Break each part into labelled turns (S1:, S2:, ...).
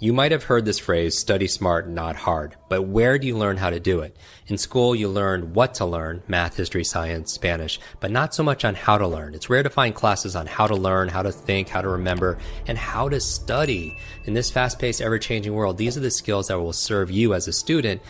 S1: You might have heard this phrase, study smart, not hard, but where do you learn how to do it? In school, you learn what to learn, math, history, science, Spanish, but not so much on how to learn. It's rare to find classes on how to learn, how to think, how to remember, and how to study. In this fast-paced, ever-changing world, these are the skills that will serve you as a student,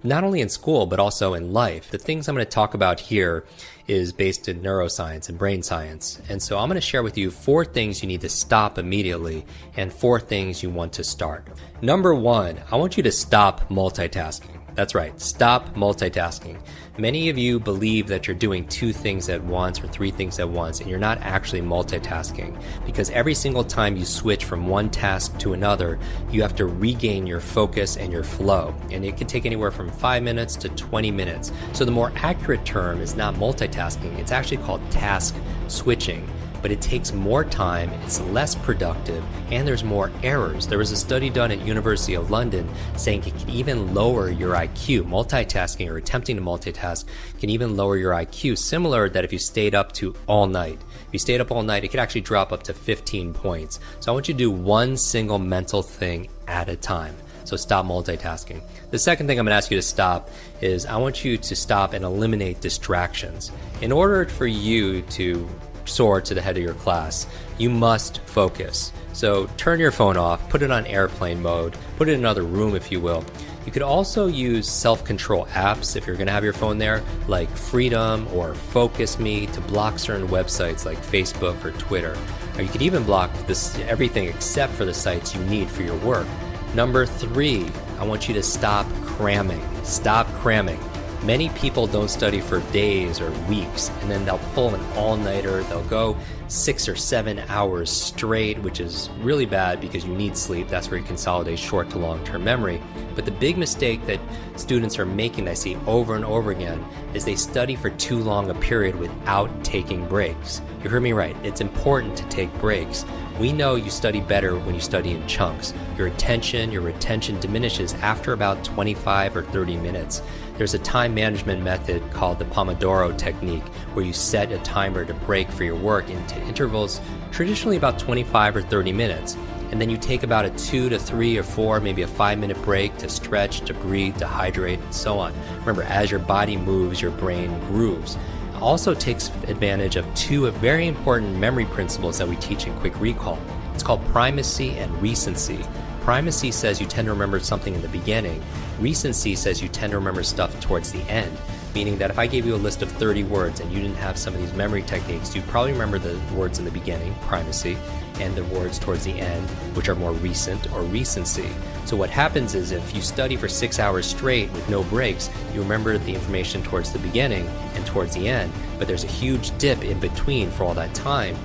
S1: not only in school, but also in life. The things I'm going to talk about here is based in neuroscience and brain science. And so I'm going to share with you 4 things you need to stop immediately and 4 things you want to start. Number 1, I want you to stop multitasking. That's right, stop multitasking. Many of you believe that you're doing 2 things at once or 3 things at once, and you're not actually multitasking, because every single time you switch from one task to another, you have to regain your focus and your flow, and it can take anywhere from 5 minutes to 20 minutes. So the more accurate term is not multitasking, it's actually called task switching. But it takes more time, it's less productive, and there's more errors. There was a study done at University of London saying it can even lower your IQ. Multitasking or attempting to multitask can even lower your IQ, similar that if you stayed up to all night. If you stayed up all night, it could actually drop up to 15 points. So I want you to do one single mental thing at a time. So stop multitasking. The second thing I'm going to ask you to stop is I want you to stop and eliminate distractions. In order for you to soar to the head of your class, you must focus. So turn your phone off, put it on airplane mode, put it in another room if you will. You could also use self-control apps if you're going to have your phone there, like Freedom or Focus Me, to block certain websites like Facebook or Twitter. Or you could even block everything except for the sites you need for your work. Number 3, I want you to stop cramming. Stop cramming. Many people don't study for days or weeks, and then they'll pull an all-nighter. They'll go 6 or 7 hours straight, which is really bad because you need sleep. That's where you consolidate short to long-term memory. But the big mistake that students are making, that I see over and over again, is they study for too long a period without taking breaks. You heard me right. It's important to take breaks. We know you study better when you study in chunks. Your retention diminishes after about 25 or 30 minutes. There's a time management method called the Pomodoro technique, where you set a timer to break for your work into intervals, traditionally about 25 or 30 minutes. And then you take about a 2 to 3 or 4, maybe a 5-minute break to stretch, to breathe, to hydrate, and so on. Remember, as your body moves, your brain grooves. It also takes advantage of 2 very important memory principles that we teach in Quick Recall. It's called primacy and recency. Primacy says you tend to remember something in the beginning. Recency says you tend to remember stuff towards the end, meaning that if I gave you a list of 30 words and you didn't have some of these memory techniques, you'd probably remember the words in the beginning, primacy, and the words towards the end, which are more recent, or recency. So what happens is if you study for 6 hours straight with no breaks, you remember the information towards the beginning and towards the end, but there's a huge dip in between for all that time.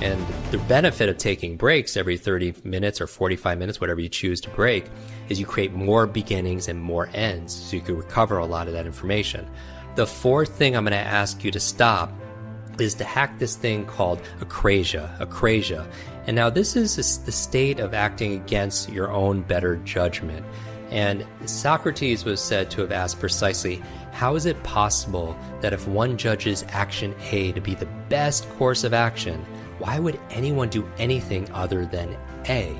S1: And the benefit of taking breaks every 30 minutes or 45 minutes, whatever you choose to break, is you create more beginnings and more ends, so you can recover a lot of that information. The 4th thing I'm going to ask you to stop is to hack this thing called acrasia. And now this is the state of acting against your own better judgment. And Socrates was said to have asked precisely, how is it possible that if one judges action A to be the best course of action, why would anyone do anything other than A,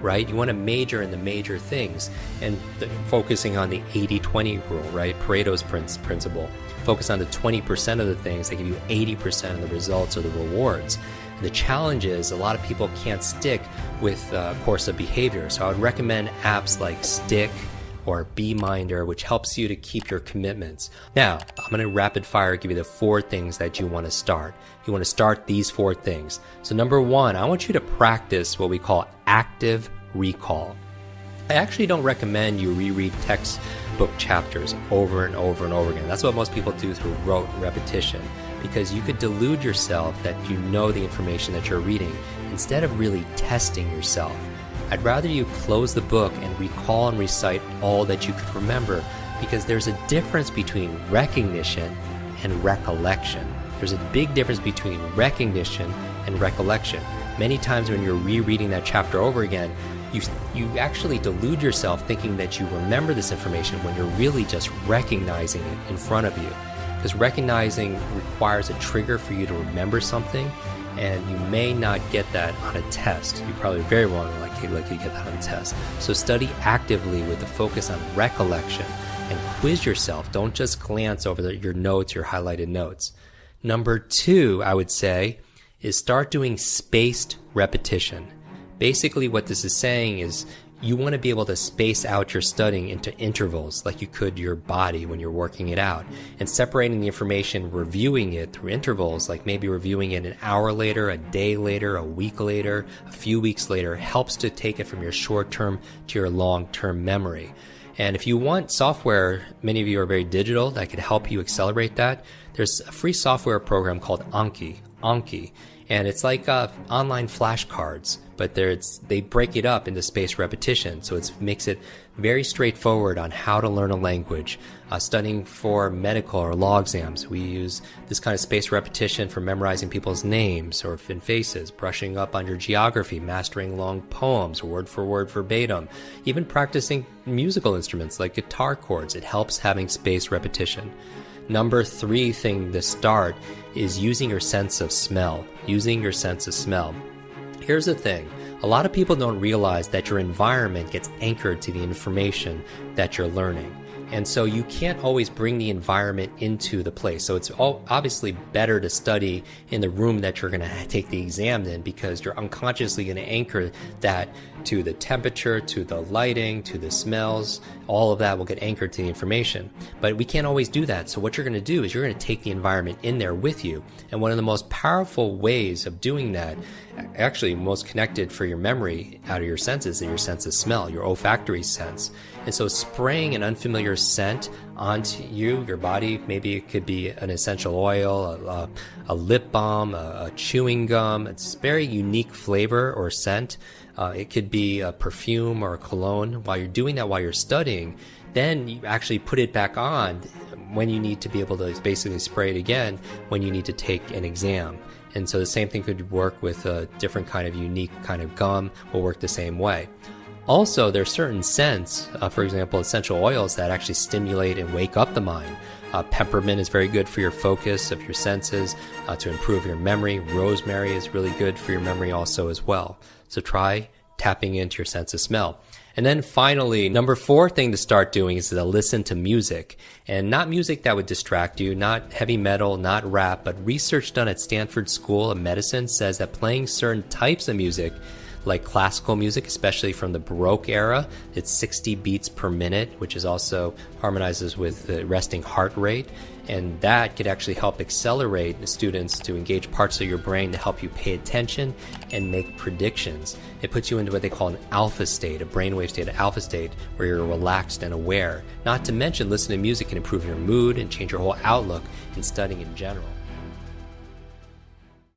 S1: right? You want to major in the major things, and focusing on the 80-20 rule, right? Pareto's principle. Focus on the 20% of the things that give you 80% of the results or the rewards. And the challenge is a lot of people can't stick with a course of behavior. So I would recommend apps like Stick or Beeminder, which helps you to keep your commitments. Now, I'm going to rapid fire give you the 4 things that you want to start. You want to start these 4 things. So number 1, I want you to practice what we call active recall. I actually don't recommend you reread textbook chapters over and over and over again. That's what most people do through rote repetition, because you could delude yourself that you know the information that you're reading instead of really testing yourself. I'd rather you close the book and recall and recite all that you could remember, because there's a difference between recognition and recollection. There's a big difference between recognition and recollection. Many times when you're rereading that chapter over again, you actually delude yourself thinking that you remember this information when you're really just recognizing it in front of you. Because recognizing requires a trigger for you to remember something, and you may not get that on a test. You probably very well likely get that on a test. So study actively with the focus on recollection and quiz yourself. Don't just glance over your notes, your highlighted notes. Number 2, I would say, is start doing spaced repetition. Basically what this is saying is you want to be able to space out your studying into intervals like you could your body when you're working it out, and separating the information, reviewing it through intervals, like maybe reviewing it an hour later, a day later, a week later, a few weeks later, helps to take it from your short-term to your long-term memory. And if you want software, many of you are very digital, that could help you accelerate that. There's a free software program called Anki, and it's like online flashcards, but they break it up into spaced repetition, so it makes it very straightforward on how to learn a language. Studying for medical or law exams, we use this kind of spaced repetition for memorizing people's names or faces, brushing up on your geography, mastering long poems, word for word verbatim, even practicing musical instruments like guitar chords. It helps having spaced repetition. Number 3 thing to start is using your sense of smell. Here's the thing. A lot of people don't realize that your environment gets anchored to the information that you're learning. And so you can't always bring the environment into the place. So it's obviously better to study in the room that you're going to take the exam in, because you're unconsciously going to anchor that to the temperature, to the lighting, to the smells. All of that will get anchored to the information. But we can't always do that. So what you're going to do is you're going to take the environment in there with you. And one of the most powerful ways of doing that, actually most connected for your memory out of your senses, is your sense of smell, your olfactory sense. And so spraying an unfamiliar scent onto your body, maybe it could be an essential oil, a lip balm, a chewing gum. It's very unique flavor or scent. It could be a perfume or a cologne. While you're doing that, while you're studying, then you actually put it back on when you need to be able to basically spray it again when you need to take an exam. And so the same thing could work with a different kind of unique kind of gum, will work the same way. Also, there are certain scents, for example, essential oils that actually stimulate and wake up the mind. Peppermint is very good for your focus of your senses, to improve your memory. Rosemary is really good for your memory also as well. So try tapping into your sense of smell. And then finally, number 4 thing to start doing is to listen to music. And not music that would distract you, not heavy metal, not rap, but research done at Stanford School of Medicine says that playing certain types of music, like classical music, especially from the Baroque era, it's 60 beats per minute, which is also harmonizes with the resting heart rate. And that could actually help accelerate the students to engage parts of your brain to help you pay attention and make predictions. It puts you into what they call an alpha state, a brainwave state, an alpha state, where you're relaxed and aware. Not to mention, listening to music can improve your mood and change your whole outlook in studying in general.